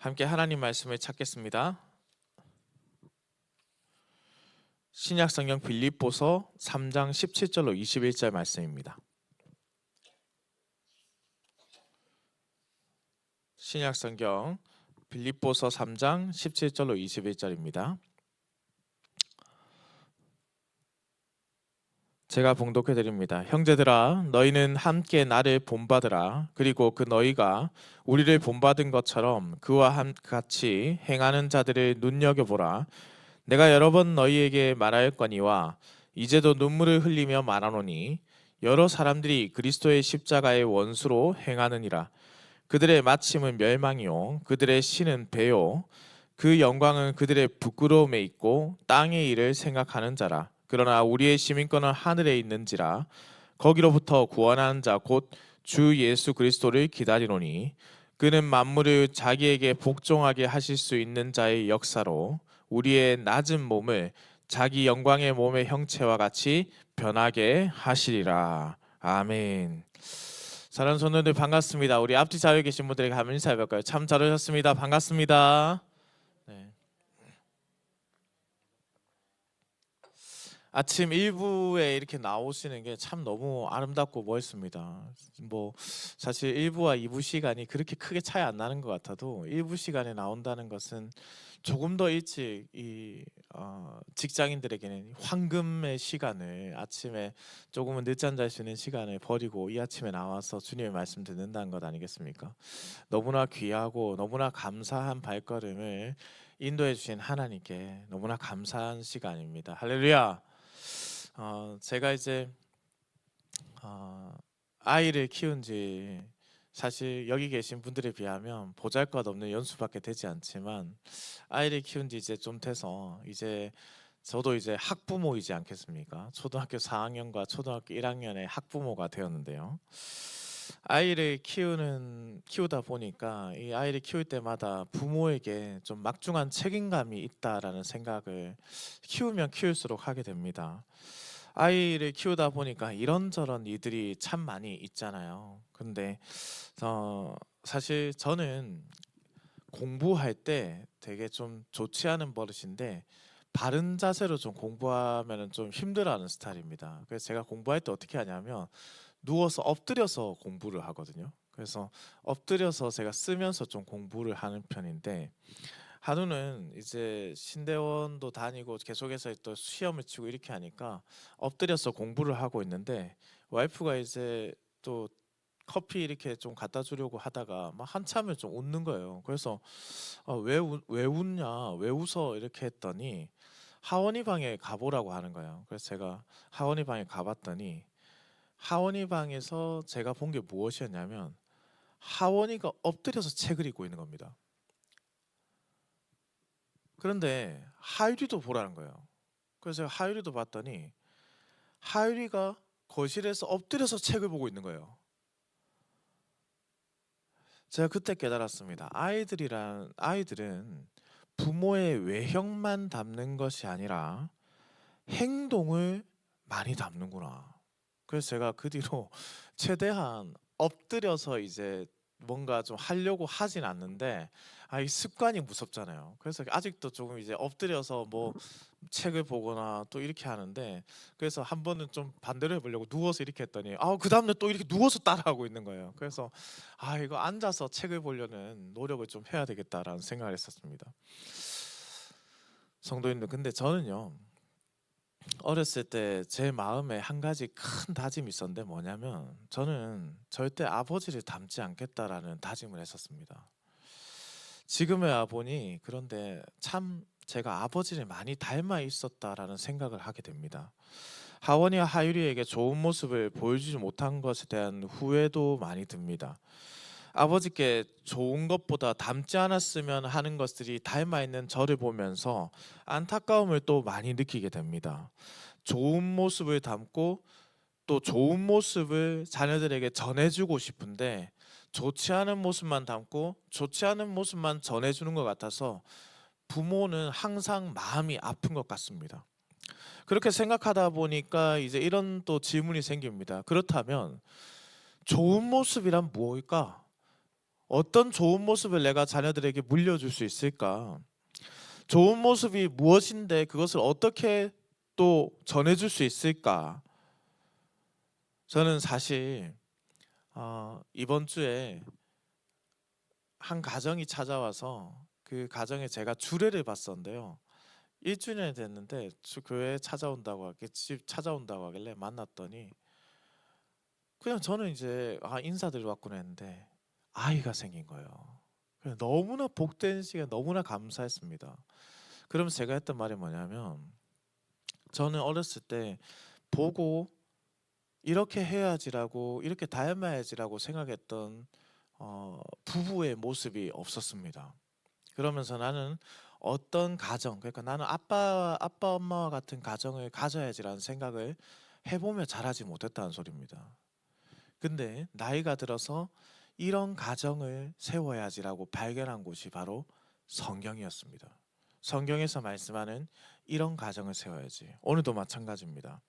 함께 하나님 말씀을 찾겠습니다. 신약 성경 빌립보서 3장 17절로 21절 말씀입니다. 신약 성경 빌립보서 3장 17절로 21절입니다. 제가 봉독해 드립니다. 형제들아, 너희는 함께 나를 본받으라. 그리고 그 너희가 우리를 본받은 것처럼 그와 같이 행하는 자들을 눈여겨보라. 내가 여러 번 너희에게 말하였거니와 이제도 눈물을 흘리며 말하노니 여러 사람들이 그리스도의 십자가의 원수로 행하느니라. 그들의 마침은 멸망이요 그들의 신은 배요 그 영광은 그들의 부끄러움에 있고 땅의 일을 생각하는 자라. 그러나 우리의 시민권은 하늘에 있는지라. 거기로부터 구원하는 자 곧 주 예수 그리스도를 기다리노니 그는 만물을 자기에게 복종하게 하실 수 있는 자의 역사로 우리의 낮은 몸을 자기 영광의 몸의 형체와 같이 변하게 하시리라. 아멘. 사랑하는 성도들 반갑습니다. 우리 앞뒤 좌우에 계신 분들에게 한번 인사해볼까요? 참 잘 오셨습니다. 반갑습니다. 네. 아침 일부에 이렇게 나오시는 게 참 너무 아름답고 멋있습니다. 뭐 사실 1부와 2부 시간이 그렇게 크게 차이 안 나는 것 같아도 1부 시간에 나온다는 것은 조금 더 일찍 이 직장인들에게는 황금의 시간을 아침에 조금은 늦잠 잘 수 있는 시간을 버리고 이 아침에 나와서 주님의 말씀 듣는다는 것 아니겠습니까? 너무나 귀하고 너무나 감사한 발걸음을 인도해 주신 하나님께 너무나 감사한 시간입니다. 할렐루야. 제가 이제 아이를 키운 지 사실 여기 계신 분들에 비하면 보잘것없는 연수밖에 되지 않지만 아이를 키운 지 이제 좀 돼서 이제 저도 이제 학부모이지 않겠습니까? 초등학교 4학년과 초등학교 1학년의 학부모가 되었는데요. 아이를 키우다 보니까 이 아이를 키울 때마다 부모에게 좀 막중한 책임감이 있다라는 생각을 키우면 키울수록 하게 됩니다. 아이를 키우다 보니까 이런저런 일들이 참 많이 있잖아요. 근데 사실 저는 공부할 때 되게 좀 좋지 않은 버릇인데 바른 자세로 좀 공부하면은 좀 힘들어하는 스타일입니다. 그래서 제가 공부할 때 어떻게 하냐면 누워서 엎드려서 공부를 하거든요. 그래서 엎드려서 제가 쓰면서 좀 공부를 하는 편인데 한우는 이제 신대원도 다니고 계속해서 또 시험을 치고 이렇게 하니까 엎드려서 공부를 하고 있는데 와이프가 이제 또 커피 이렇게 좀 갖다 주려고 하다가 막 한참을 좀 웃는 거예요. 그래서 왜 웃냐? 왜 웃어? 이렇게 했더니 하원이 방에 가보라고 하는 거예요. 그래서 제가 하원이 방에 가봤더니 하원이 방에서 제가 본 게 무엇이었냐면 하원이가 엎드려서 책을 읽고 있는 겁니다. 그런데 하율이도 보라는 거예요. 그래서 제가 하율이도 봤더니 하율이가 거실에서 엎드려서 책을 보고 있는 거예요. 제가 그때 깨달았습니다. 아이들은 부모의 외형만 담는 것이 아니라 행동을 많이 담는구나. 그래서 제가 그 뒤로 최대한 엎드려서 이제 뭔가 좀 하려고 하진 않는데 이 습관이 무섭잖아요. 그래서 아직도 조금 이제 엎드려서 뭐 책을 보거나 또 이렇게 하는데 그래서 한 번은 좀 반대로 해보려고 누워서 이렇게 했더니 그 다음날 또 이렇게 누워서 따라하고 있는 거예요. 그래서 이거 앉아서 책을 보려는 노력을 좀 해야 되겠다라는 생각을 했었습니다. 성도님들, 근데 저는요 어렸을 때 제 마음에 한 가지 큰 다짐이 있었는데 뭐냐면 저는 절대 아버지를 닮지 않겠다라는 다짐을 했었습니다. 지금의 아보니 그런데 참 제가 아버지를 많이 닮아 있었다라는 생각을 하게 됩니다. 하원이와 하율이에게 좋은 모습을 보여주지 못한 것에 대한 후회도 많이 듭니다. 아버지께 좋은 것보다 닮지 않았으면 하는 것들이 닮아 있는 저를 보면서 안타까움을 또 많이 느끼게 됩니다. 좋은 모습을 담고 또 좋은 모습을 자녀들에게 전해주고 싶은데 좋지 않은 모습만 담고 좋지 않은 모습만 전해주는 것 같아서 부모는 항상 마음이 아픈 것 같습니다. 그렇게 생각하다 보니까 이제 이런 또 질문이 생깁니다. 그렇다면 좋은 모습이란 무엇일까? 어떤 좋은 모습을 내가 자녀들에게 물려줄 수 있을까? 좋은 모습이 무엇인데 그것을 어떻게 또 전해줄 수 있을까? 저는 사실 이번 주에 한 가정이 찾아와서 그 가정에 제가 주례를 봤었는데요. 1주년이 됐는데 교회에 집 찾아온다고 하길래 만났더니 그냥 저는 이제 인사드리러 왔구나 했는데 아이가 생긴 거예요. 그냥 너무나 복된 시간, 너무나 감사했습니다. 그러면서 제가 했던 말이 뭐냐면, 저는 어렸을 때 보고 이렇게 해야지라고, 이렇게 닮아야지라고 생각했던 부부의 모습이 없었습니다. 그러면서 나는 어떤 가정, 그러니까 나는 아빠 엄마와 같은 가정을 가져야지라는 생각을 해보며 자라지 못했다는 소리입니다. 근데 나이가 들어서 이런 가정을 세워야지라고 발견한 곳이 바로 성경이었습니다. 성경에서 말씀하는 이런 가정을 세워야지. 오늘도 마찬가지입니다.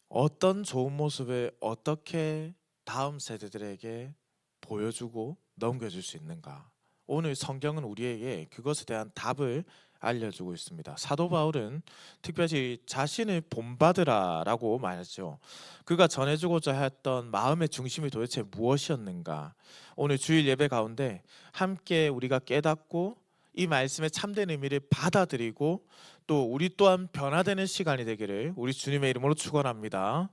어떤 좋은 모습을 어떻게 다음 세대들에게 보여주고 넘겨줄 수 있는가? 오늘 성경은 우리에게 그것에 대한 답을 알려주고 있습니다. 사도 바울은 특별히 자신을 본받으라라고 말했죠. 그가 전해주고자 했던 마음의 중심이 도대체 무엇이었는가? 오늘 주일 예배 가운데 함께 우리가 깨닫고 이 말씀의 참된 의미를 받아들이고 또 우리 또한 변화되는 시간이 되기를 우리 주님의 이름으로 축원합니다.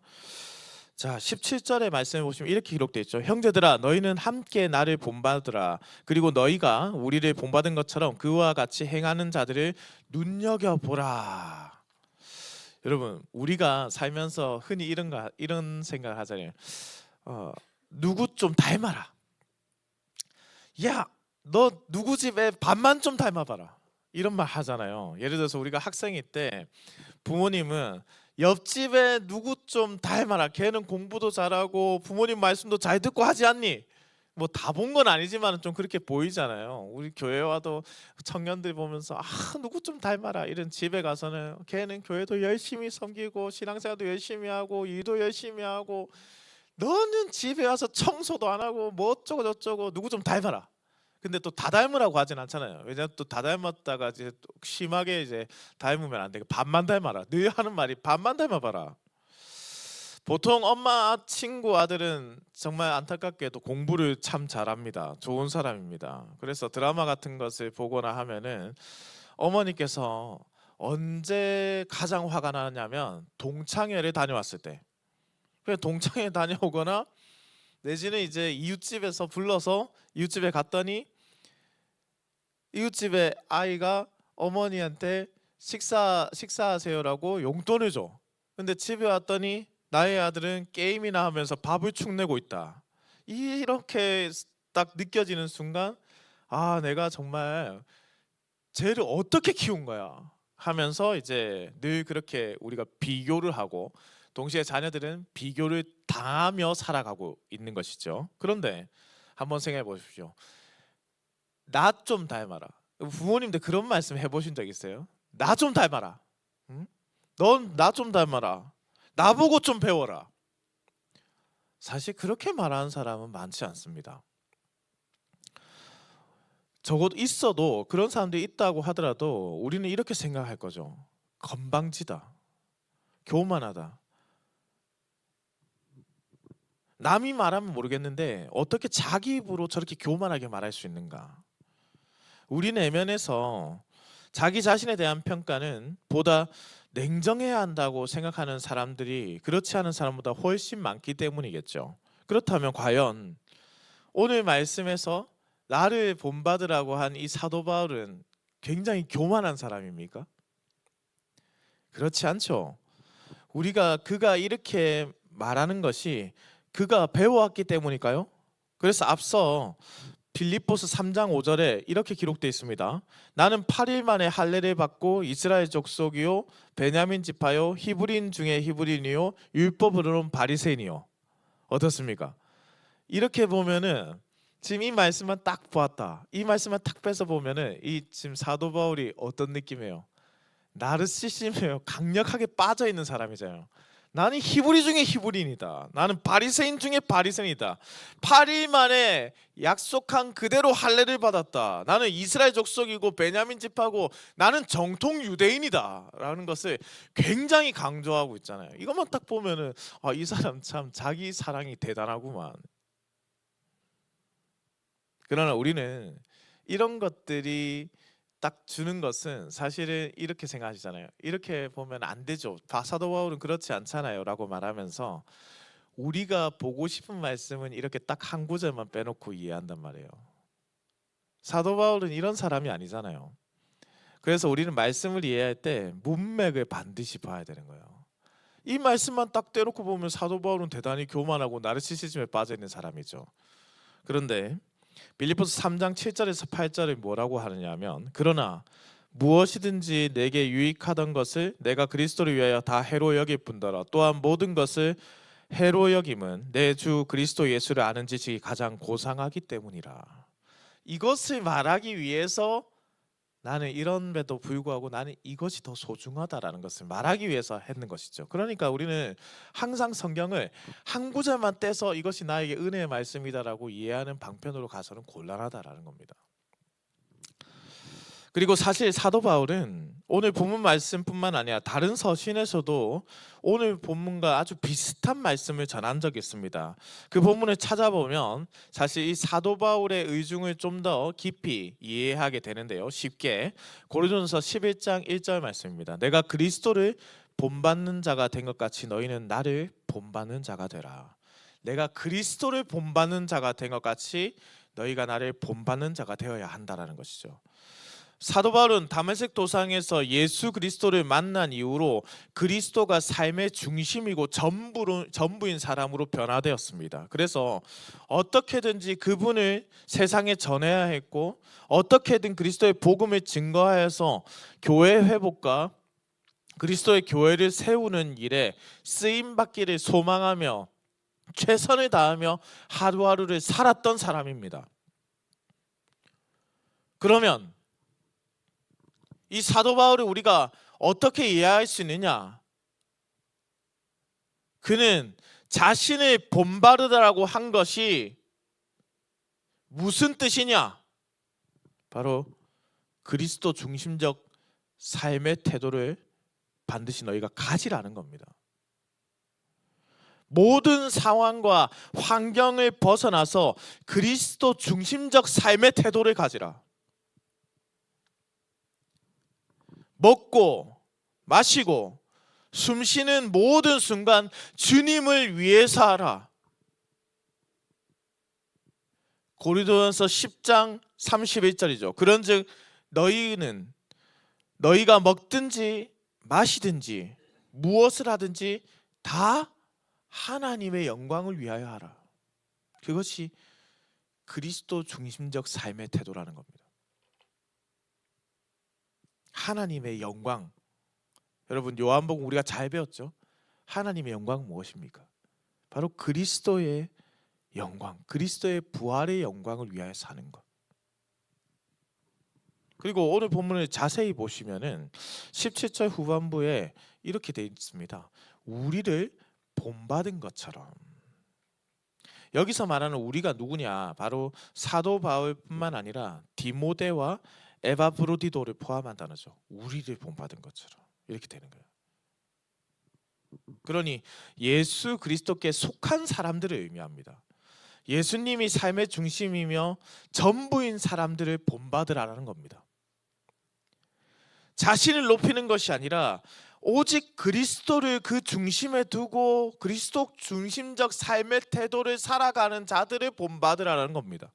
자, 17절의 말씀을 보시면 이렇게 기록되어 있죠. 형제들아 너희는 함께 나를 본받으라. 그리고 너희가 우리를 본받은 것처럼 그와 같이 행하는 자들을 눈여겨보라. 여러분, 우리가 살면서 흔히 이런 생각을 하잖아요. 누구 좀 닮아라. 야, 너 누구 집에 반만 좀 닮아봐라. 이런 말 하잖아요. 예를 들어서 우리가 학생일 때 부모님은 옆집에 누구 좀 닮아라. 걔는 공부도 잘하고 부모님 말씀도 잘 듣고 하지 않니? 뭐 다 본 건 아니지만 좀 그렇게 보이잖아요. 우리 교회 와도 청년들 보면서 누구 좀 닮아라. 이런 집에 가서는 걔는 교회도 열심히 섬기고 신앙생활도 열심히 하고 일도 열심히 하고 너는 집에 와서 청소도 안 하고 뭐 어쩌고 저쩌고 누구 좀 닮아라. 근데 또 다 닮으라고 하진 않잖아요. 왜냐면 또 다 닮았다가 이제 또 심하게 이제 닮으면 안 되고 반만 닮아라. 늘 하는 말이 반만 닮아봐라. 보통 엄마 친구 아들은 정말 안타깝게도 공부를 참 잘합니다. 좋은 사람입니다. 그래서 드라마 같은 것을 보거나 하면은 어머니께서 언제 가장 화가 나냐면 동창회를 다녀왔을 때. 그냥 동창회 다녀오거나 내지는 이제 이웃집에서 불러서 이웃집에 갔더니 이웃집의 아이가 어머니한테 식사하세요라고 용돈을 줘. 근데 집에 왔더니 나의 아들은 게임이나 하면서 밥을 축내고 있다. 이렇게 딱 느껴지는 순간 내가 정말 쟤를 어떻게 키운 거야 하면서 이제 늘 그렇게 우리가 비교를 하고 동시에 자녀들은 비교를 당하며 살아가고 있는 것이죠. 그런데 한번 생각해 보십시오. 나 좀 닮아라. 부모님들 그런 말씀 해보신 적 있어요? 나 좀 닮아라. 응? 넌 나 좀 닮아라. 나보고 좀 배워라. 사실 그렇게 말하는 사람은 많지 않습니다. 적어도 있어도 그런 사람들이 있다고 하더라도 우리는 이렇게 생각할 거죠. 건방지다. 교만하다. 남이 말하면 모르겠는데 어떻게 자기 입으로 저렇게 교만하게 말할 수 있는가? 우리 내면에서 자기 자신에 대한 평가는 보다 냉정해야 한다고 생각하는 사람들이 그렇지 않은 사람보다 훨씬 많기 때문이겠죠. 그렇다면 과연 오늘 말씀에서 나를 본받으라고 한 이 사도 바울은 굉장히 교만한 사람입니까? 그렇지 않죠. 그가 이렇게 말하는 것이 그가 배워왔기 때문일까요? 그래서 앞서 빌립보서 3장 5절에 이렇게 기록되어 있습니다. 나는 8일 만에 할례를 받고 이스라엘 족속이요 베냐민 지파요 히브리인 중에 히브리인이요 율법으로는 바리새인이요. 어떻습니까? 이렇게 보면은 지금 이 말씀만 딱 보았다. 이 말씀만 딱 빼서 보면은 이 지금 사도 바울이 어떤 느낌이에요? 나르시즘이에요. 강력하게 빠져 있는 사람이잖아요. 나는 히브리 중에 히브리인이다. 나는 바리새인 중에 바리새인이다. 8일 만에 약속한 그대로 할례를 받았다. 나는 이스라엘 족속이고 베냐민 지파고 나는 정통 유대인이다 라는 것을 굉장히 강조하고 있잖아요. 이것만 딱 보면은 이 사람 참 자기 사랑이 대단하구만. 그러나 우리는 이런 것들이 딱 주는 것은 사실은 이렇게 생각하시잖아요. 이렇게 보면 안 되죠. 사도 바울은 그렇지 않잖아요 라고 말하면서 우리가 보고 싶은 말씀은 이렇게 딱 한 구절만 빼놓고 이해한단 말이에요. 사도 바울은 이런 사람이 아니잖아요. 그래서 우리는 말씀을 이해할 때 문맥을 반드시 봐야 되는 거예요. 이 말씀만 딱 떼놓고 보면 사도 바울은 대단히 교만하고 나르시시즘에 빠져있는 사람이죠. 그런데 빌립보서 3장 7절에서 8절에 뭐라고 하느냐면 그러나 무엇이든지 내게 유익하던 것을 내가 그리스도를 위하여 다 해로 여길 뿐더러 또한 모든 것을 해로 여김은 내 주 그리스도 예수를 아는 지식이 가장 고상하기 때문이라. 이것을 말하기 위해서 나는 이런데도 불구하고 나는 이것이 더 소중하다라는 것을 말하기 위해서 했는 것이죠. 그러니까 우리는 항상 성경을 한 구절만 떼서 이것이 나에게 은혜의 말씀이다라고 이해하는 방편으로 가서는 곤란하다라는 겁니다. 그리고 사실 사도 바울은 오늘 본문 말씀뿐만 아니라 다른 서신에서도 오늘 본문과 아주 비슷한 말씀을 전한 적이 있습니다. 그 본문을 찾아보면 사실 이 사도 바울의 의중을 좀 더 깊이 이해하게 되는데요. 쉽게 고린도전서 11장 1절 말씀입니다. 내가 그리스도를 본받는 자가 된 것 같이 너희는 나를 본받는 자가 되라. 내가 그리스도를 본받는 자가 된 것 같이 너희가 나를 본받는 자가 되어야 한다라는 것이죠. 사도 바울은 다메섹 도상에서 예수 그리스도를 만난 이후로 그리스도가 삶의 중심이고 전부인 사람으로 변화되었습니다. 그래서 어떻게든지 그분을 세상에 전해야 했고 어떻게든 그리스도의 복음을 증거하여서 교회 회복과 그리스도의 교회를 세우는 일에 쓰임받기를 소망하며 최선을 다하며 하루하루를 살았던 사람입니다. 그러면 이 사도 바울을 우리가 어떻게 이해할 수 있느냐? 그는 자신을 본받으라고 한 것이 무슨 뜻이냐? 바로 그리스도 중심적 삶의 태도를 반드시 너희가 가지라는 겁니다. 모든 상황과 환경을 벗어나서 그리스도 중심적 삶의 태도를 가지라. 먹고 마시고 숨쉬는 모든 순간 주님을 위해서 하라. 고린도전서 10장 31절이죠. 그런즉 너희가 먹든지 마시든지 무엇을 하든지 다 하나님의 영광을 위하여 하라. 그것이 그리스도 중심적 삶의 태도라는 겁니다. 하나님의 영광. 여러분 요한복음 우리가 잘 배웠죠? 하나님의 영광은 무엇입니까? 바로 그리스도의 영광, 그리스도의 부활의 영광을 위하여 사는 것. 그리고 오늘 본문을 자세히 보시면은 17절 후반부에 이렇게 되어 있습니다. 우리를 본받은 것처럼. 여기서 말하는 우리가 누구냐? 바로 사도 바울뿐만 아니라 디모데와 에바브로디도를 포함한 단어죠. 우리를 본받은 것처럼 이렇게 되는 거예요. 그러니 예수 그리스도께 속한 사람들을 의미합니다. 예수님이 삶의 중심이며 전부인 사람들을 본받으라는 겁니다. 자신을 높이는 것이 아니라 오직 그리스도를 그 중심에 두고 그리스도 중심적 삶의 태도를 살아가는 자들을 본받으라는 겁니다.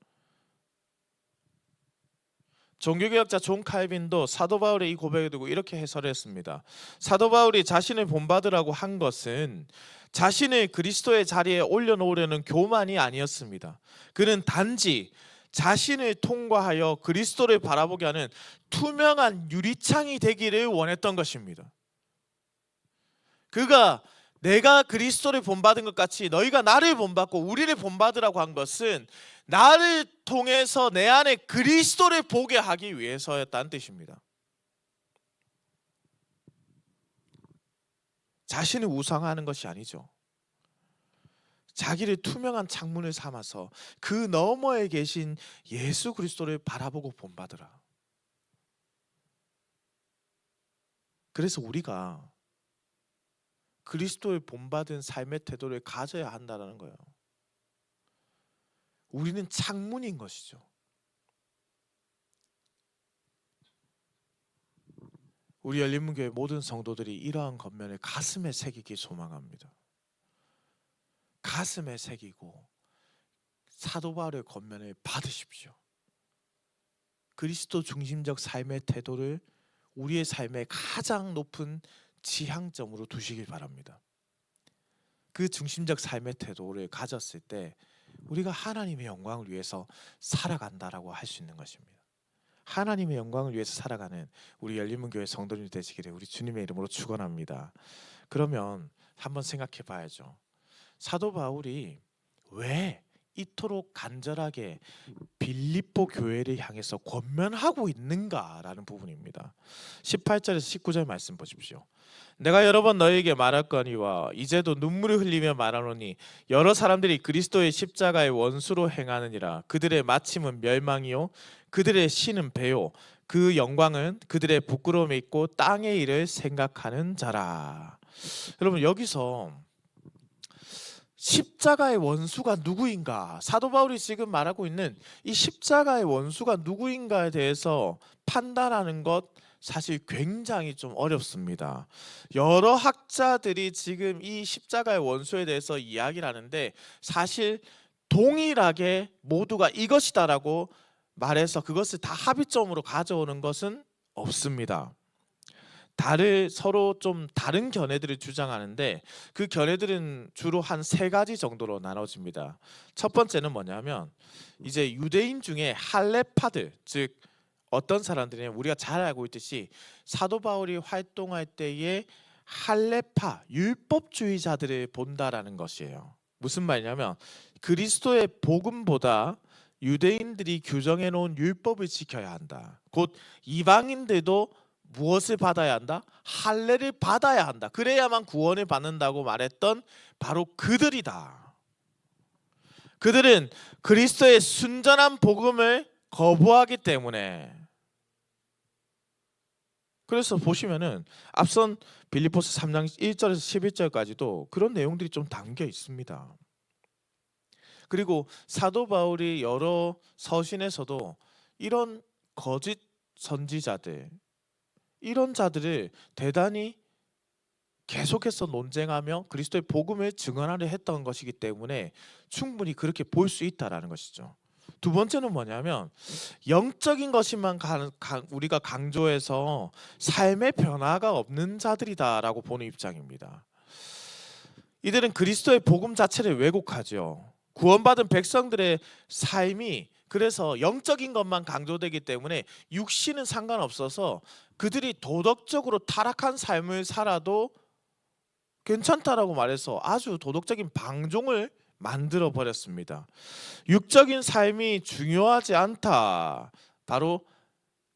종교개혁자 존 칼빈도 사도 바울의 이 고백을 두고 이렇게 해설을 했습니다. 사도 바울이 자신을 본받으라고 한 것은 자신을 그리스도의 자리에 올려놓으려는 교만이 아니었습니다. 그는 단지 자신을 통과하여 그리스도를 바라보게 하는 투명한 유리창이 되기를 원했던 것입니다. 그가 내가 그리스도를 본받은 것 같이 너희가 나를 본받고 우리를 본받으라고 한 것은 나를 통해서 내 안에 그리스도를 보게 하기 위해서였다는 뜻입니다. 자신을 우상화하는 것이 아니죠. 자기를 투명한 창문을 삼아서 그 너머에 계신 예수 그리스도를 바라보고 본받으라. 그래서 우리가 그리스도를 본받은 삶의 태도를 가져야 한다는 거예요. 우리는 창문인 것이죠. 우리 열린문교회 모든 성도들이 이러한 겉면을 가슴에 새기기 소망합니다. 가슴에 새기고 사도 바울의 겉면을 받으십시오. 그리스도 중심적 삶의 태도를 우리의 삶의 가장 높은 지향점으로 두시길 바랍니다. 그 중심적 삶의 태도를 가졌을 때 우리가 하나님의 영광을 위해서 살아간다라고 할 수 있는 것입니다. 하나님의 영광을 위해서 살아가는 우리 열린문교회 성도님이 되시기를 우리 주님의 이름으로 축원합니다. 그러면 한번 생각해 봐야죠. 사도 바울이 왜 이토록 간절하게 빌립보 교회를 향해서 권면하고 있는가라는 부분입니다. 18절에서 19절 말씀 보십시오. 내가 여러 번 너희에게 말할거니와 이제도 눈물을 흘리며 말하노니 여러 사람들이 그리스도의 십자가의 원수로 행하느니라. 그들의 마침은 멸망이요 그들의 신은 배요 그 영광은 그들의 부끄러움에 있고 땅의 일을 생각하는 자라. 여러분, 여기서 십자가의 원수가 누구인가? 사도 바울이 지금 말하고 있는 이 십자가의 원수가 누구인가에 대해서 판단하는 것 사실 굉장히 좀 어렵습니다. 여러 학자들이 지금 이 십자가의 원수에 대해서 이야기를 하는데 사실 동일하게 모두가 이것이다라고 말해서 그것을 다 합의점으로 가져오는 것은 없습니다. 서로 좀 다른 견해들을 주장하는데 그 견해들은 주로 한 세 가지 정도로 나눠집니다. 첫 번째는 뭐냐면 이제 유대인 중에 할례파들, 즉 어떤 사람들이냐, 우리가 잘 알고 있듯이 사도 바울이 활동할 때에 할례파, 율법주의자들을 본다라는 것이에요. 무슨 말이냐면 그리스도의 복음보다 유대인들이 규정해 놓은 율법을 지켜야 한다. 곧 이방인들도 무엇을 받아야 한다? 할례를 받아야 한다. 그래야만 구원을 받는다고 말했던 바로 그들이다. 그들은 그리스도의 순전한 복음을 거부하기 때문에. 그래서 보시면은 앞선 빌립보서 3장 1절에서 11절까지도 그런 내용들이 좀 담겨 있습니다. 그리고 사도 바울이 여러 서신에서도 이런 거짓 선지자들, 이런 자들을 대단히 계속해서 논쟁하며 그리스도의 복음을 증언하려 했던 것이기 때문에 충분히 그렇게 볼 수 있다라는 것이죠. 두 번째는 뭐냐면 영적인 것만 우리가 강조해서 삶의 변화가 없는 자들이다라고 보는 입장입니다. 이들은 그리스도의 복음 자체를 왜곡하죠. 구원받은 백성들의 삶이 그래서 영적인 것만 강조되기 때문에 육신은 상관없어서 그들이 도덕적으로 타락한 삶을 살아도 괜찮다라고 말해서 아주 도덕적인 방종을 만들어 버렸습니다. 육적인 삶이 중요하지 않다. 바로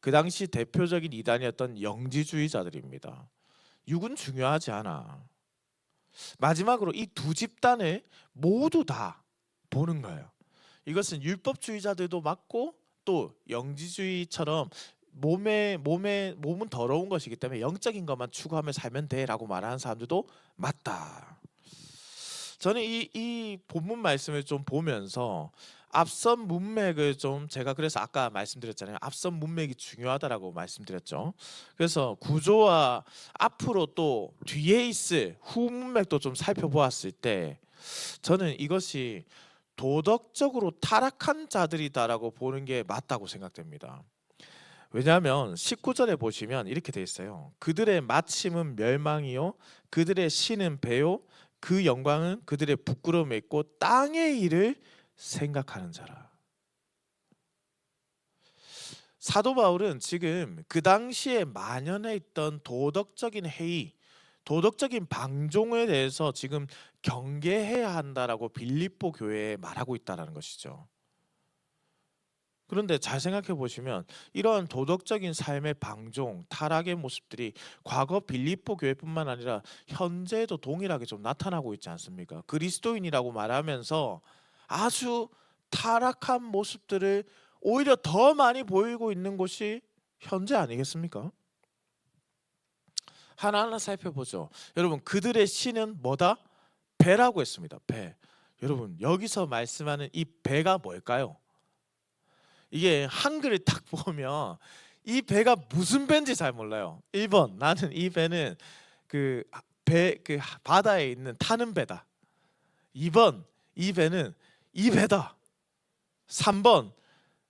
그 당시 대표적인 이단이었던 영지주의자들입니다. 육은 중요하지 않아. 마지막으로 이 두 집단을 모두 다 보는 거예요. 이것은 율법주의자들도 맞고 또 영지주의처럼 몸은 더러운 것이기 때문에 영적인 것만 추구하며 살면 돼라고 말하는 사람들도 맞다. 저는 이 본문 말씀을 좀 보면서 앞선 문맥을 좀 제가 그래서 아까 말씀드렸잖아요. 앞선 문맥이 중요하다라고 말씀드렸죠. 그래서 구조와 앞으로 또 뒤에 있을 후 문맥도 좀 살펴보았을 때 저는 이것이 도덕적으로 타락한 자들이다라고 보는 게 맞다고 생각됩니다. 왜냐하면 19절에 보시면 이렇게 돼 있어요. 그들의 마침은 멸망이요 그들의 신은 배요 그 영광은 그들의 부끄러움에 있고 땅의 일을 생각하는 자라. 사도 바울은 지금 그 당시에 만연해 있던 도덕적인 해이, 도덕적인 방종에 대해서 지금 경계해야 한다라고 빌립보 교회에 말하고 있다라는 것이죠. 그런데 잘 생각해 보시면 이러한 도덕적인 삶의 방종, 타락의 모습들이 과거 빌립보 교회뿐만 아니라 현재도 동일하게 좀 나타나고 있지 않습니까? 그리스도인이라고 말하면서 아주 타락한 모습들을 오히려 더 많이 보이고 있는 곳이 현재 아니겠습니까? 하나하나 살펴보죠. 여러분, 그들의 신은 뭐다? 배라고 했습니다. 배. 여러분, 여기서 말씀하는 이 배가 뭘까요? 이게 한글을 딱 보면 이 배가 무슨 배인지 잘 몰라요. 1번, 나는 이 배는 그 바다에 있는 타는 배다. 2번, 이 배는 이 배다. 3번,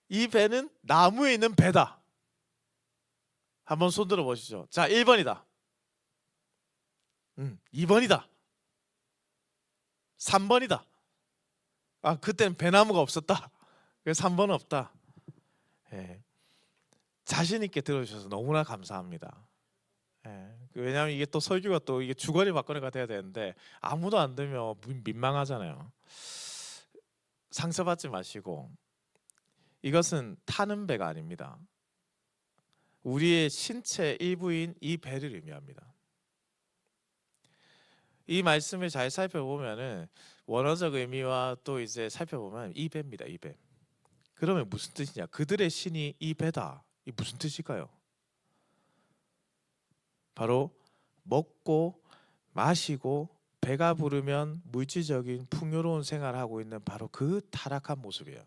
이 배는 나무에 있는 배다. 한번 손 들어 보시죠. 자, 1번이다. 2번이다. 3번이다. 아, 그때는 배나무가 없었다. 그래서 3번은 없다. 예. 자신 있게 들어주셔서 너무나 감사합니다. 예. 왜냐하면 이게 또 설교가 또 이게 주거니 받거니가 돼야 되는데 아무도 안 되면 민망하잖아요. 상처받지 마시고, 이것은 타는 배가 아닙니다. 우리의 신체 일부인 이 배를 의미합니다. 이 말씀을 잘 살펴보면은 원어적 의미와 또 이제 살펴보면 이 배입니다. 이 배. 그러면 무슨 뜻이냐? 그들의 신이 이 배다. 이 무슨 뜻일까요? 바로 먹고 마시고 배가 부르면 물질적인 풍요로운 생활을 하고 있는 바로 그 타락한 모습이에요.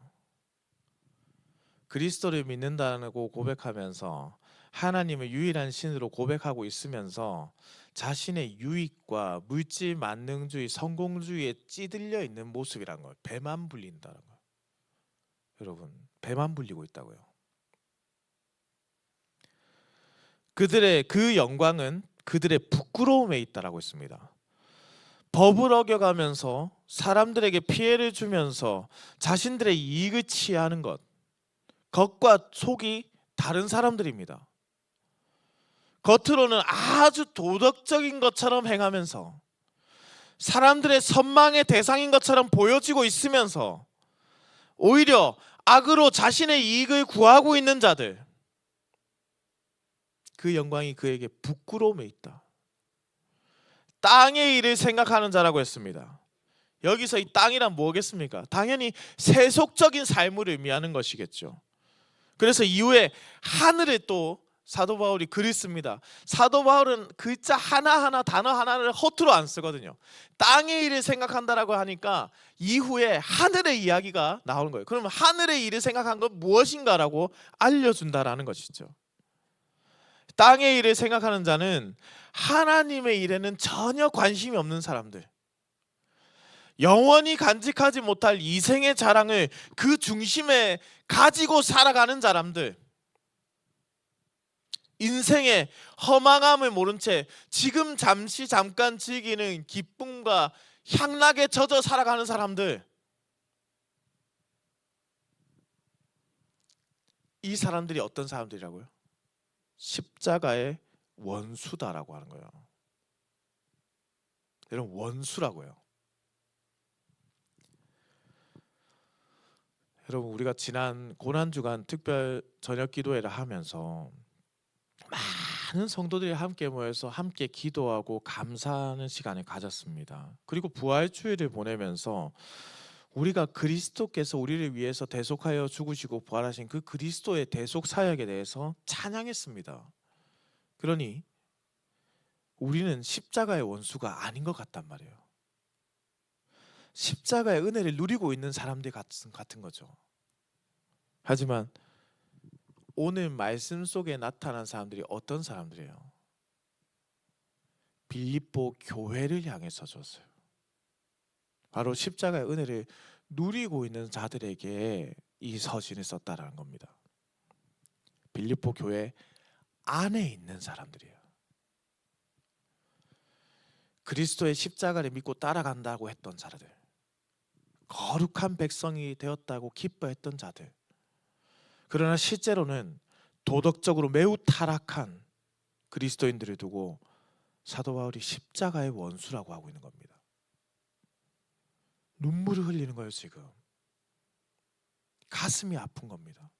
그리스도를 믿는다고 고백하면서 하나님을 유일한 신으로 고백하고 있으면서 자신의 유익과 물질 만능주의, 성공주의에 찌들려 있는 모습이란 거예요. 배만 불린다는 거예요. 여러분, 배만 불리고 있다고요. 그들의 그 영광은 그들의 부끄러움에 있다라고 했습니다. 법을 어겨가면서 사람들에게 피해를 주면서 자신들의 이익을 취하는 것, 겉과 속이 다른 사람들입니다. 겉으로는 아주 도덕적인 것처럼 행하면서 사람들의 선망의 대상인 것처럼 보여지고 있으면서 오히려 악으로 자신의 이익을 구하고 있는 자들, 그 영광이 그에게 부끄러움에 있다. 땅의 일을 생각하는 자라고 했습니다. 여기서 이 땅이란 뭐겠습니까? 당연히 세속적인 삶을 의미하는 것이겠죠. 그래서 이후에 하늘에 또 사도 바울이 글을 씁니다. 사도 바울은 글자 하나하나 단어 하나를 허투루 안 쓰거든요. 땅의 일을 생각한다라고 하니까 이후에 하늘의 이야기가 나오는 거예요. 그러면 하늘의 일을 생각한 건 무엇인가라고 알려준다라는 것이죠. 땅의 일을 생각하는 자는 하나님의 일에는 전혀 관심이 없는 사람들, 영원히 간직하지 못할 이생의 자랑을 그 중심에 가지고 살아가는 사람들, 인생의 허망함을 모른 채 지금 잠시 잠깐 즐기는 기쁨과 향락에 젖어 살아가는 사람들, 이 사람들이 어떤 사람들이라고요? 십자가의 원수다라고 하는 거예요. 여러분, 원수라고요. 여러분, 우리가 지난 고난주간 특별 저녁 기도회를 하면서 많은 성도들이 함께 모여서 함께 기도하고 감사하는 시간을 가졌습니다. 그리고 부활주일을 보내면서 우리가 그리스도께서 우리를 위해서 대속하여 죽으시고 부활하신 그 그리스도의 대속 사역에 대해서 찬양했습니다. 그러니 우리는 십자가의 원수가 아닌 것 같단 말이에요. 십자가의 은혜를 누리고 있는 사람들 같은 거죠. 하지만 오늘 말씀 속에 나타난 사람들이 어떤 사람들이에요? 빌립보 교회를 향해서 줬어요. 바로 십자가의 은혜를 누리고 있는 자들에게 이 서신을 썼다라는 겁니다. 빌립보 교회 안에 있는 사람들이에요. 그리스도의 십자가를 믿고 따라간다고 했던 자들, 거룩한 백성이 되었다고 기뻐했던 자들, 그러나 실제로는 도덕적으로 매우 타락한 그리스도인들을 두고 사도 바울이 십자가의 원수라고 하고 있는 겁니다. 눈물을 흘리는 거예요. 지금 가슴이 아픈 겁니다.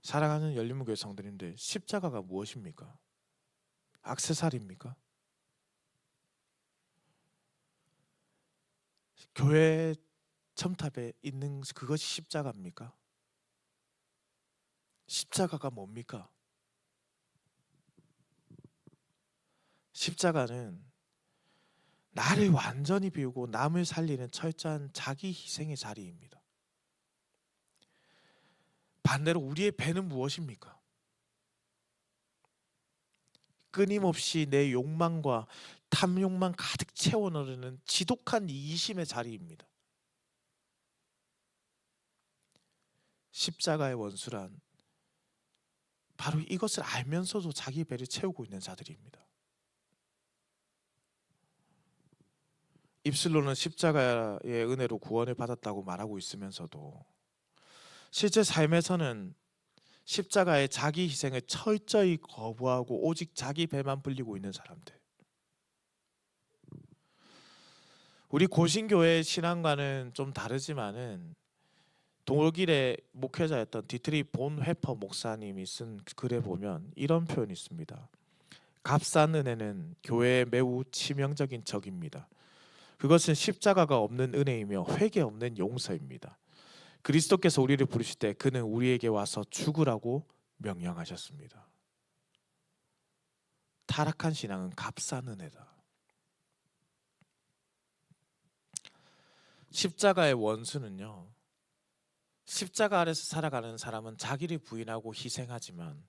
사랑하는 열린문교회 성도님들, 십자가가 무엇입니까? 액세서리입니까? 교회 첨탑에 있는 그것이 십자가입니까? 십자가가 뭡니까? 십자가는 나를 완전히 비우고 남을 살리는 철저한 자기 희생의 자리입니다. 반대로 우리의 배는 무엇입니까? 끊임없이 내 욕망과 탐욕만 가득 채워넣는 지독한 이기심의 자리입니다. 십자가의 원수란 바로 이것을 알면서도 자기 배를 채우고 있는 자들입니다. 입술로는 십자가의 은혜로 구원을 받았다고 말하고 있으면서도 실제 삶에서는 십자가의 자기 희생을 철저히 거부하고 오직 자기 배만 불리고 있는 사람들. 우리 고신교회 신앙과는 좀 다르지만은 독일의 목회자였던 디트리 본 회퍼 목사님이 쓴 글에 보면 이런 표현이 있습니다. 값싼 은혜는 교회의 매우 치명적인 적입니다. 그것은 십자가가 없는 은혜이며 회개 없는 용서입니다. 그리스도께서 우리를 부르실 때 그는 우리에게 와서 죽으라고 명령하셨습니다. 타락한 신앙은 값싼 은혜다. 십자가의 원수는요, 십자가 아래서 살아가는 사람은 자기를 부인하고 희생하지만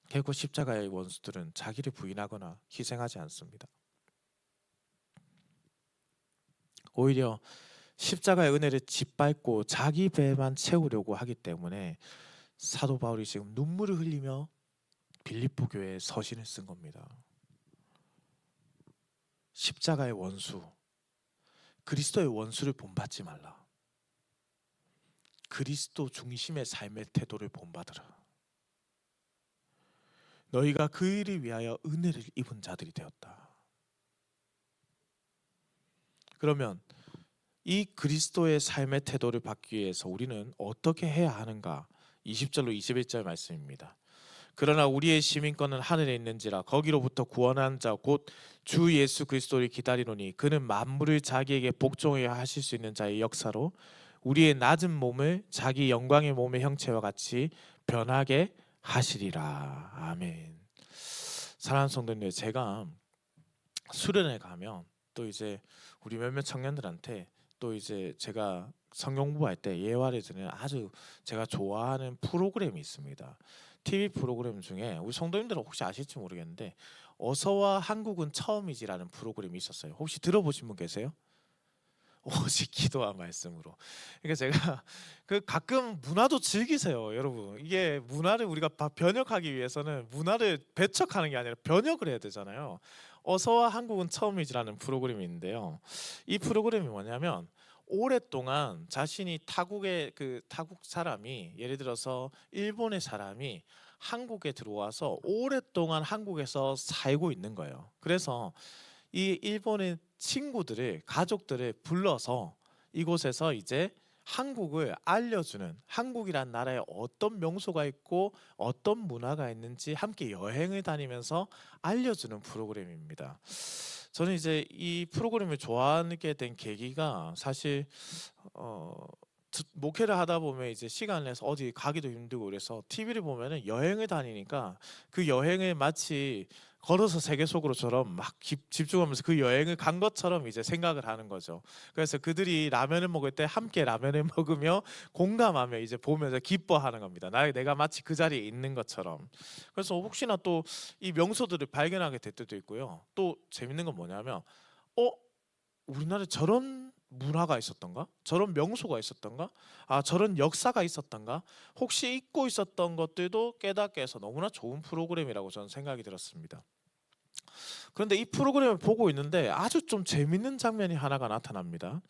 결국 십자가의 원수들은 자기를 부인하거나 희생하지 않습니다. 오히려 십자가의 은혜를 짓밟고 자기 배만 채우려고 하기 때문에 사도 바울이 지금 눈물을 흘리며 빌립보 교회에 서신을 쓴 겁니다. 십자가의 원수, 그리스도의 원수를 본받지 말라. 그리스도 중심의 삶의 태도를 본받으라. 너희가 그 일을 위하여 은혜를 입은 자들이 되었다. 그러면 이 그리스도의 삶의 태도를 받기 위해서 우리는 어떻게 해야 하는가? 20절로 21절 말씀입니다. 그러나 우리의 시민권은 하늘에 있는지라 거기로부터 구원한 자 곧 주 예수 그리스도를 기다리노니 그는 만물을 자기에게 복종하게 하실 수 있는 자의 역사로 우리의 낮은 몸을 자기 영광의 몸의 형체와 같이 변하게 하시리라. 아멘. 사랑하는 성도님들, 제가 수련회 가면 또 이제 우리 몇몇 청년들한테 또 이제 제가 성경 공부할 때 예화를 드리는 아주 제가 좋아하는 프로그램이 있습니다. TV 프로그램 중에 우리 성도님들은 혹시 아실지 모르겠는데 어서와 한국은 처음이지라는 프로그램이 있었어요. 혹시 들어보신 분 계세요? 오직 기도와 말씀으로. 그러니까 제가 그 가끔 문화도 즐기세요, 여러분. 이게 문화를 우리가 변혁하기 위해서는 문화를 배척하는 게 아니라 변혁을 해야 되잖아요. 어서와 한국은 처음이지라는 프로그램이 있는데요. 이 프로그램이 뭐냐면 오랫동안 자신이 타국 사람이 예를 들어서 일본의 사람이 한국에 들어와서 오랫동안 한국에서 살고 있는 거예요. 그래서 이 일본의 친구들을 가족들을 불러서 이곳에서 이제 한국을 알려주는, 한국이란 나라에 어떤 명소가 있고 어떤 문화가 있는지 함께 여행을 다니면서 알려주는 프로그램입니다. 저는 이제 이 프로그램을 좋아하게 된 계기가 사실 목회를 하다 보면 이제 시간을 내서 어디 가기도 힘들고 그래서 TV를 보면은 여행을 다니니까 그 여행을 마치 걸어서 세계 속으로처럼 막 집중하면서 그 여행을 간 것처럼 이제 생각을 하는 거죠. 그래서 그들이 라면을 먹을 때 함께 라면을 먹으며 공감하며 이제 보면서 기뻐하는 겁니다. 내가 마치 그 자리에 있는 것처럼. 그래서 혹시나 또 이 명소들을 발견하게 될 때도 있고요. 또 재밌는 건 뭐냐면 우리나라에 저런 문화가 있었던가? 저런 명소가 있었던가? 저런 역사가 있었던가? 혹시 잊고 있었던 것들도 깨닫게 해서 너무나 좋은 프로그램이라고 저는 생각이 들었습니다. 그런데 이 프로그램을 보고 있는데 아주 좀 재밌는 장면이 하나가 나타납니다.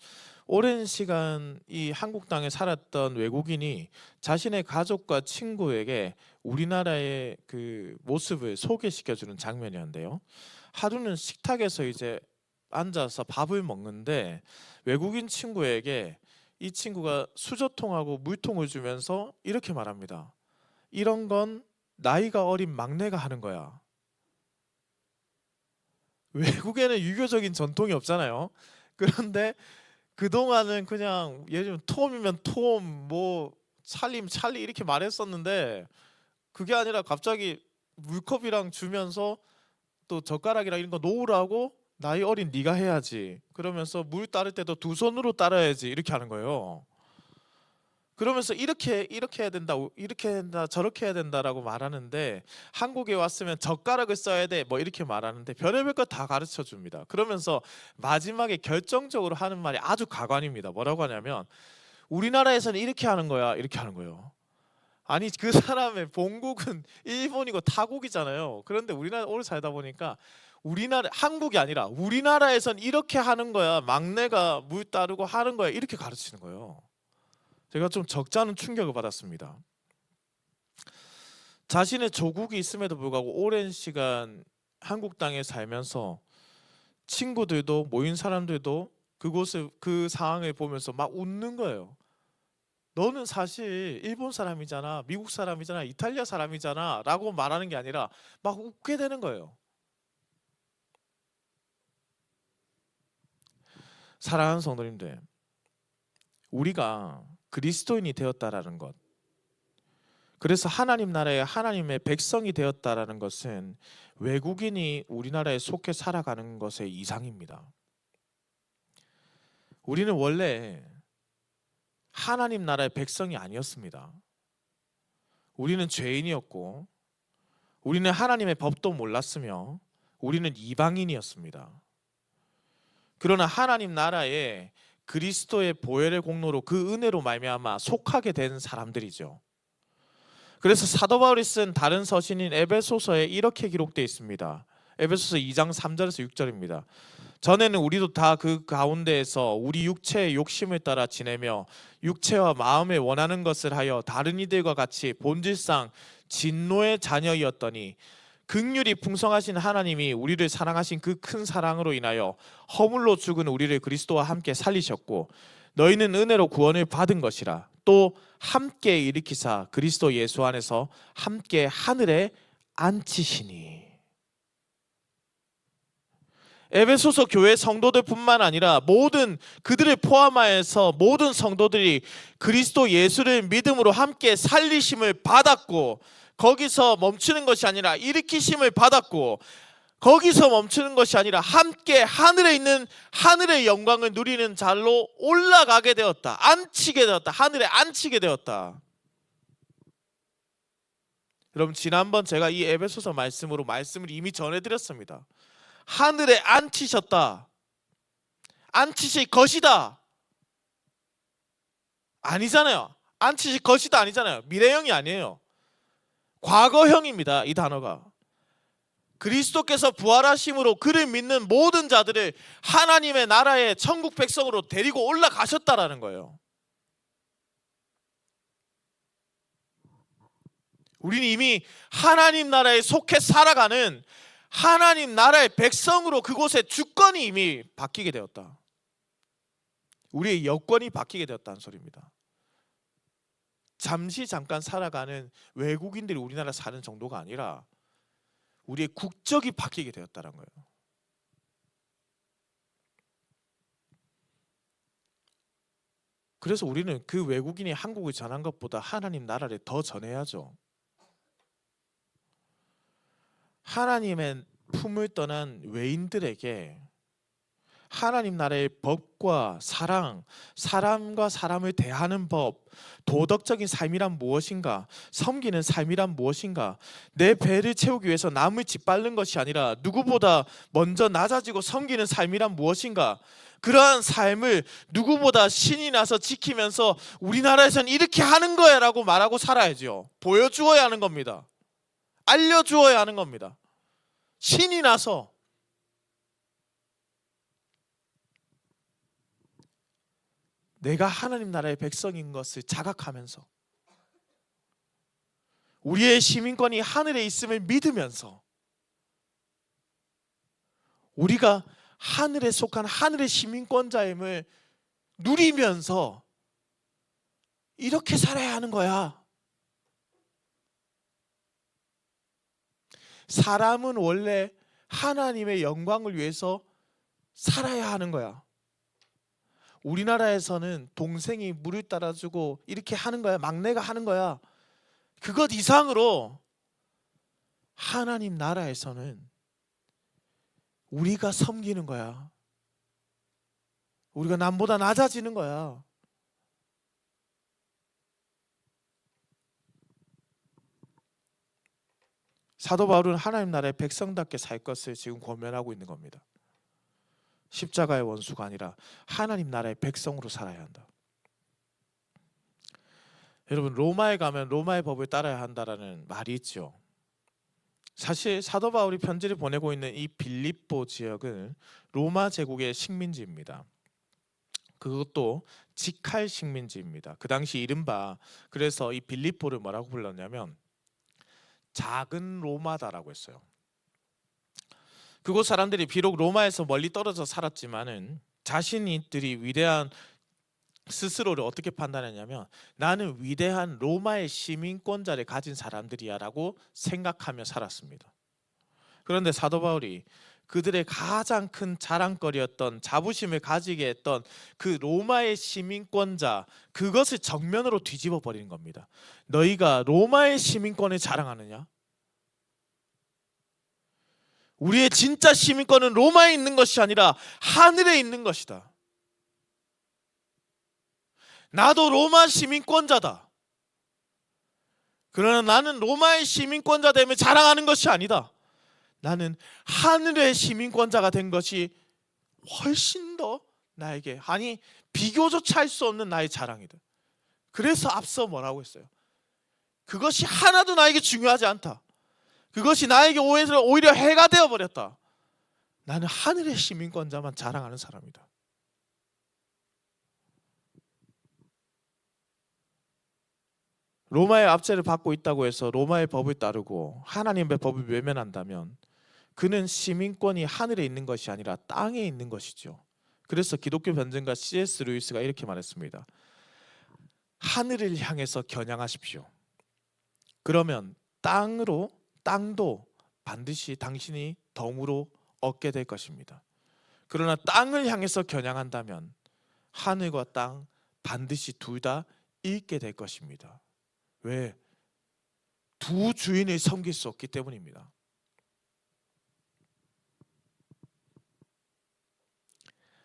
오랜 시간 이 한국 땅에 살았던 외국인이 자신의 가족과 친구에게 우리나라의 그 모습을 소개시켜주는 장면이었는데요. 하루는 식탁에서 이제 앉아서 밥을 먹는데 외국인 친구에게 이 친구가 수저통하고 물통을 주면서 이렇게 말합니다. 이런 건 나이가 어린 막내가 하는 거야. 외국에는 유교적인 전통이 없잖아요. 그런데 그동안은 그냥 예를 들면 톰이면 톰, 뭐 찰리면 찰리 이렇게 말했었는데 그게 아니라 갑자기 물컵이랑 주면서 또 젓가락이랑 이런 거 놓으라고 나이 어린 네가 해야지. 그러면서 물 따를 때도 두 손으로 따라야지 이렇게 하는 거예요. 그러면서 이렇게 해야 된다, 이렇게 해야 된다, 저렇게 해야 된다라고 말하는데 한국에 왔으면 젓가락을 써야 돼, 뭐 이렇게 말하는데 별의별 거 다 가르쳐 줍니다. 그러면서 마지막에 결정적으로 하는 말이 아주 가관입니다. 뭐라고 하냐면 우리나라에서는 이렇게 하는 거야, 이렇게 하는 거예요. 아니 그 사람의 본국은 일본이고 타국이잖아요. 그런데 우리나라 오래 살다 보니까 우리나라 한국이 아니라 우리나라에선 이렇게 하는 거야. 막내가 물 따르고 하는 거야. 이렇게 가르치는 거예요. 제가 좀 적잖은 충격을 받았습니다. 자신의 조국이 있음에도 불구하고 오랜 시간 한국 땅에 살면서 친구들도 모인 사람들도 그곳을 그 상황을 보면서 막 웃는 거예요. 너는 사실 일본 사람이잖아, 미국 사람이잖아, 이탈리아 사람이잖아 라고 말하는 게 아니라 막 웃게 되는 거예요. 사랑하는 성도님들, 우리가 그리스도인이 되었다라는 것, 그래서 하나님 나라의 하나님의 백성이 되었다라는 것은 외국인이 우리나라에 속해 살아가는 것의 이상입니다. 우리는 원래 하나님 나라의 백성이 아니었습니다. 우리는 죄인이었고 우리는 하나님의 법도 몰랐으며 우리는 이방인이었습니다. 그러나 하나님 나라에 그리스도의 보혈의 공로로 그 은혜로 말미암아 속하게 된 사람들이죠. 그래서 사도 바울이 쓴 다른 서신인 에베소서에 이렇게 기록되어 있습니다. 에베소서 2장 3절에서 6절입니다. 전에는 우리도 다 그 가운데에서 우리 육체의 욕심을 따라 지내며 육체와 마음에 원하는 것을 하여 다른 이들과 같이 본질상 진노의 자녀이었더니 긍휼이 풍성하신 하나님이 우리를 사랑하신 그 큰 사랑으로 인하여 허물로 죽은 우리를 그리스도와 함께 살리셨고 너희는 은혜로 구원을 받은 것이라 또 함께 일으키사 그리스도 예수 안에서 함께 하늘에 앉히시니. 에베소서 교회 성도들뿐만 아니라 모든 그들을 포함하여서 모든 성도들이 그리스도 예수를 믿음으로 함께 살리심을 받았고 거기서 멈추는 것이 아니라 일으키심을 받았고 거기서 멈추는 것이 아니라 함께 하늘에 있는 하늘의 영광을 누리는 자로 올라가게 되었다. 앉히게 되었다. 하늘에 앉히게 되었다. 여러분 지난번 제가 이 에베소서 말씀으로 말씀을 이미 전해드렸습니다. 하늘에 앉히셨다. 앉히실 것이다. 아니잖아요. 앉히실 것이다 아니잖아요. 미래형이 아니에요. 과거형입니다. 이 단어가. 그리스도께서 부활하심으로 그를 믿는 모든 자들을 하나님의 나라의 천국 백성으로 데리고 올라가셨다라는 거예요. 우리는 이미 하나님 나라에 속해 살아가는 하나님 나라의 백성으로 그곳의 주권이 이미 바뀌게 되었다. 우리의 여권이 바뀌게 되었다는 소리입니다. 잠시 잠깐 살아가는 외국인들이 우리나라 사는 정도가 아니라 우리의 국적이 바뀌게 되었다는 거예요. 그래서 우리는 그 외국인이 한국을 전한 것보다 하나님 나라를 더 전해야죠. 하나님의 품을 떠난 외인들에게 하나님 나라의 법과 사랑, 사람과 사람을 대하는 법, 도덕적인 삶이란 무엇인가, 섬기는 삶이란 무엇인가, 내 배를 채우기 위해서 남을 짓밟는 것이 아니라 누구보다 먼저 낮아지고 섬기는 삶이란 무엇인가, 그러한 삶을 누구보다 신이 나서 지키면서 우리나라에서는 이렇게 하는 거야 라고 말하고 살아야죠. 보여주어야 하는 겁니다. 알려주어야 하는 겁니다. 신이 나서. 내가 하나님 나라의 백성인 것을 자각하면서 우리의 시민권이 하늘에 있음을 믿으면서 우리가 하늘에 속한 하늘의 시민권자임을 누리면서 이렇게 살아야 하는 거야. 사람은 원래 하나님의 영광을 위해서 살아야 하는 거야. 우리나라에서는 동생이 물을 따라주고 이렇게 하는 거야. 막내가 하는 거야. 그것 이상으로 하나님 나라에서는 우리가 섬기는 거야. 우리가 남보다 낮아지는 거야. 사도 바울은 하나님 나라의 백성답게 살 것을 지금 권면하고 있는 겁니다. 십자가의 원수가 아니라 하나님 나라의 백성으로 살아야 한다. 여러분, 로마에 가면 로마의 법을 따라야 한다라는 말이 있죠. 사실 사도 바울이 편지를 보내고 있는 이 빌립보 지역은 로마 제국의 식민지입니다. 그것도 직할 식민지입니다. 그 당시 이른바, 그래서 이 빌립보를 뭐라고 불렀냐면 작은 로마다라고 했어요. 그곳 사람들이 비록 로마에서 멀리 떨어져 살았지만은 자신들이 위대한, 스스로를 어떻게 판단했냐면 나는 위대한 로마의 시민권자를 가진 사람들이야 라고 생각하며 살았습니다. 그런데 사도 바울이 그들의 가장 큰 자랑거리였던, 자부심을 가지게 했던 그 로마의 시민권자, 그것을 정면으로 뒤집어 버리는 겁니다. 너희가 로마의 시민권을 자랑하느냐? 우리의 진짜 시민권은 로마에 있는 것이 아니라 하늘에 있는 것이다. 나도 로마 시민권자다. 그러나 나는 로마의 시민권자 됨을 자랑하는 것이 아니다. 나는 하늘의 시민권자가 된 것이 훨씬 더 나에게, 아니 비교조차 할 수 없는 나의 자랑이다. 그래서 앞서 뭐라고 했어요? 그것이 하나도 나에게 중요하지 않다. 그것이 나에게 오히려 해가 되어버렸다. 나는 하늘의 시민권자만 자랑하는 사람이다. 로마의 압제를 받고 있다고 해서 로마의 법을 따르고 하나님의 법을 외면한다면 그는 시민권이 하늘에 있는 것이 아니라 땅에 있는 것이죠. 그래서 기독교 변증가 C.S. 루이스가 이렇게 말했습니다. 하늘을 향해서 겨냥하십시오. 그러면 땅도 반드시 당신이 덤으로 얻게 될 것입니다. 그러나 땅을 향해서 겨냥한다면 하늘과 땅 반드시 둘 다 잃게 될 것입니다. 왜? 두 주인을 섬길 수 없기 때문입니다.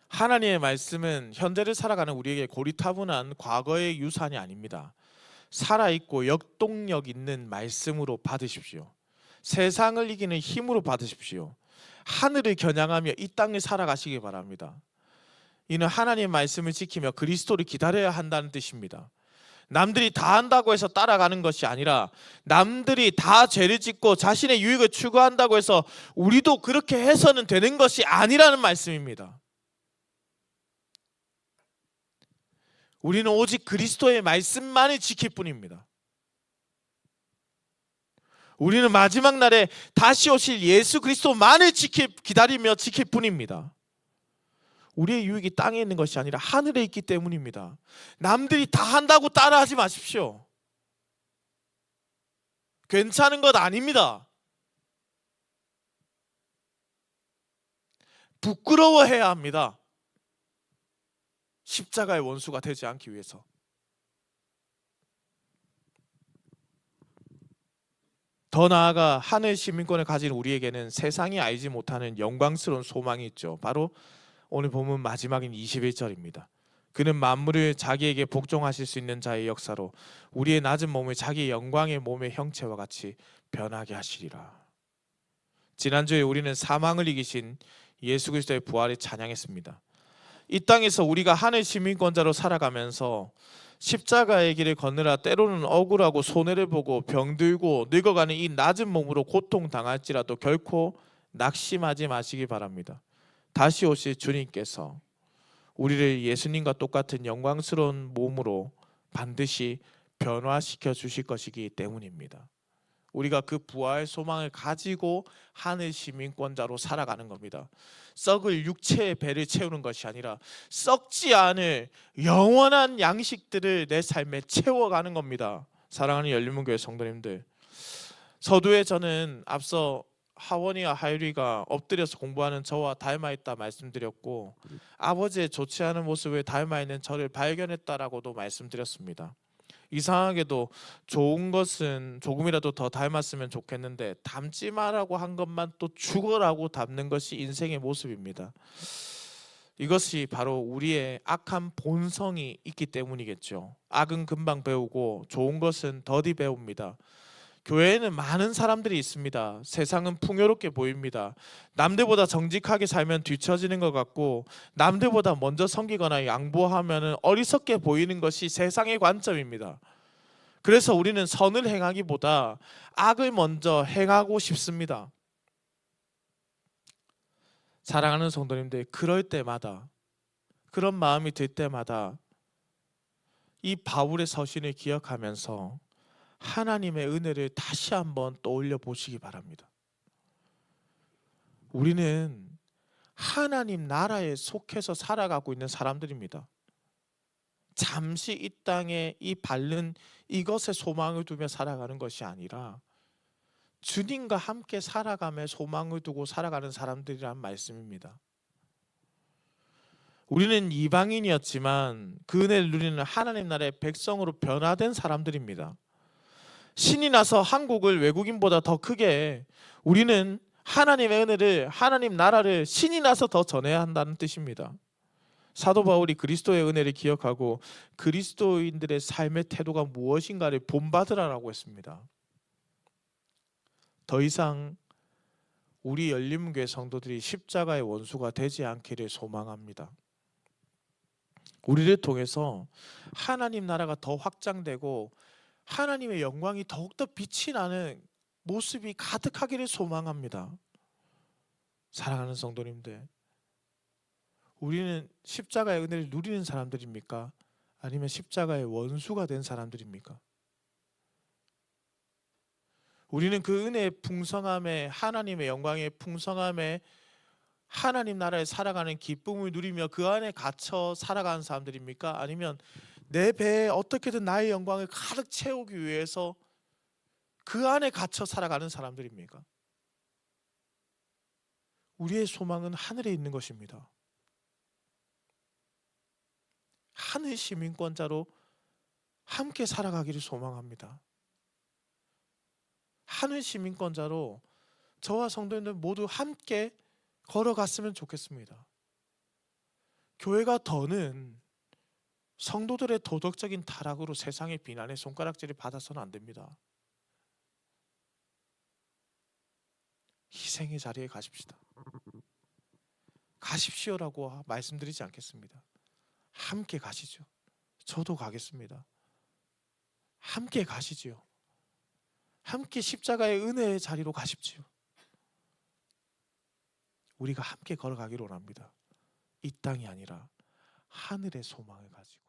하나님의 말씀은 현재를 살아가는 우리에게 고리타분한 과거의 유산이 아닙니다. 살아있고 역동력 있는 말씀으로 받으십시오. 세상을 이기는 힘으로 받으십시오. 하늘을 겨냥하며 이 땅을 살아가시기 바랍니다. 이는 하나님의 말씀을 지키며 그리스도를 기다려야 한다는 뜻입니다. 남들이 다 한다고 해서 따라가는 것이 아니라 남들이 다 죄를 짓고 자신의 유익을 추구한다고 해서 우리도 그렇게 해서는 되는 것이 아니라는 말씀입니다. 우리는 오직 그리스도의 말씀만을 지킬 뿐입니다. 우리는 마지막 날에 다시 오실 예수 그리스도만을 기다리며 지킬 뿐입니다. 우리의 유익이 땅에 있는 것이 아니라 하늘에 있기 때문입니다. 남들이 다 한다고 따라하지 마십시오. 괜찮은 것 아닙니다. 부끄러워해야 합니다. 십자가의 원수가 되지 않기 위해서. 더 나아가 하늘 시민권을 가진 우리에게는 세상이 알지 못하는 영광스러운 소망이 있죠. 바로 오늘 본문 마지막인 21절입니다. 그는 만물을 자기에게 복종하실 수 있는 자의 역사로 우리의 낮은 몸을 자기의 영광의 몸의 형체와 같이 변하게 하시리라. 지난주에 우리는 사망을 이기신 예수 그리스도의 부활을 찬양했습니다. 이 땅에서 우리가 하늘 시민권자로 살아가면서 십자가의 길을 걷느라 때로는 억울하고 손해를 보고 병들고 늙어가는 이 낮은 몸으로 고통당할지라도 결코 낙심하지 마시기 바랍니다. 다시 오실 주님께서 우리를 예수님과 똑같은 영광스러운 몸으로 반드시 변화시켜 주실 것이기 때문입니다. 우리가 그 부활 소망을 가지고 하늘 시민권자로 살아가는 겁니다. 썩을 육체의 배를 채우는 것이 아니라 썩지 않을 영원한 양식들을 내 삶에 채워가는 겁니다. 사랑하는 열린문교회 성도님들, 서두에 저는 앞서 하원이와 하율이가 엎드려서 공부하는 저와 닮아있다 말씀드렸고, 아버지의 좋지 않은 모습을 닮아있는 저를 발견했다라고도 말씀드렸습니다. 이상하게도 좋은 것은 조금이라도 더 닮았으면 좋겠는데 닮지 마라고 한 것만 또 죽어라고 닮는 것이 인생의 모습입니다. 이것이 바로 우리의 악한 본성이 있기 때문이겠죠. 악은 금방 배우고 좋은 것은 더디 배웁니다. 교회에는 많은 사람들이 있습니다. 세상은 풍요롭게 보입니다. 남들보다 정직하게 살면 뒤처지는 것 같고, 남들보다 먼저 섬기거나 양보하면 어리석게 보이는 것이 세상의 관점입니다. 그래서 우리는 선을 행하기보다 악을 먼저 행하고 싶습니다. 사랑하는 성도님들, 그럴 때마다, 그런 마음이 들 때마다 이 바울의 서신을 기억하면서 하나님의 은혜를 다시 한번 떠올려 보시기 바랍니다. 우리는 하나님 나라에 속해서 살아가고 있는 사람들입니다. 잠시 이 땅에 이 바른 이것에 소망을 두며 살아가는 것이 아니라 주님과 함께 살아가며 소망을 두고 살아가는 사람들이란 말씀입니다. 우리는 이방인이었지만 그 은혜를 누리는 하나님 나라의 백성으로 변화된 사람들입니다. 신이 나서 한국을 외국인보다 더 크게 우리는 하나님의 은혜를, 하나님 나라를 신이 나서 더 전해야 한다는 뜻입니다. 사도 바울이 그리스도의 은혜를 기억하고 그리스도인들의 삶의 태도가 무엇인가를 본받으라고 했습니다. 더 이상 우리 열림교회 성도들이 십자가의 원수가 되지 않기를 소망합니다. 우리를 통해서 하나님 나라가 더 확장되고 하나님의 영광이 더욱더 빛이 나는 모습이 가득하기를 소망합니다. 사랑하는 성도님들, 우리는 십자가의 은혜를 누리는 사람들입니까? 아니면 십자가의 원수가 된 사람들입니까? 우리는 그 은혜의 풍성함에, 하나님의 영광의 풍성함에 하나님 나라에 살아가는 기쁨을 누리며 그 안에 갇혀 살아가는 사람들입니까? 아니면 내 배에 어떻게든 나의 영광을 가득 채우기 위해서 그 안에 갇혀 살아가는 사람들입니까? 우리의 소망은 하늘에 있는 것입니다. 하늘 시민권자로 함께 살아가기를 소망합니다. 하늘 시민권자로 저와 성도님들 모두 함께 걸어갔으면 좋겠습니다. 교회가 더는 성도들의 도덕적인 타락으로 세상의 비난의 손가락질을 받아서는 안 됩니다. 희생의 자리에 가십시다. 가십시오라고 말씀드리지 않겠습니다. 함께 가시죠. 저도 가겠습니다. 함께 가시지요. 함께 십자가의 은혜의 자리로 가십시오. 우리가 함께 걸어가기를 원합니다. 이 땅이 아니라 하늘의 소망을 가지고.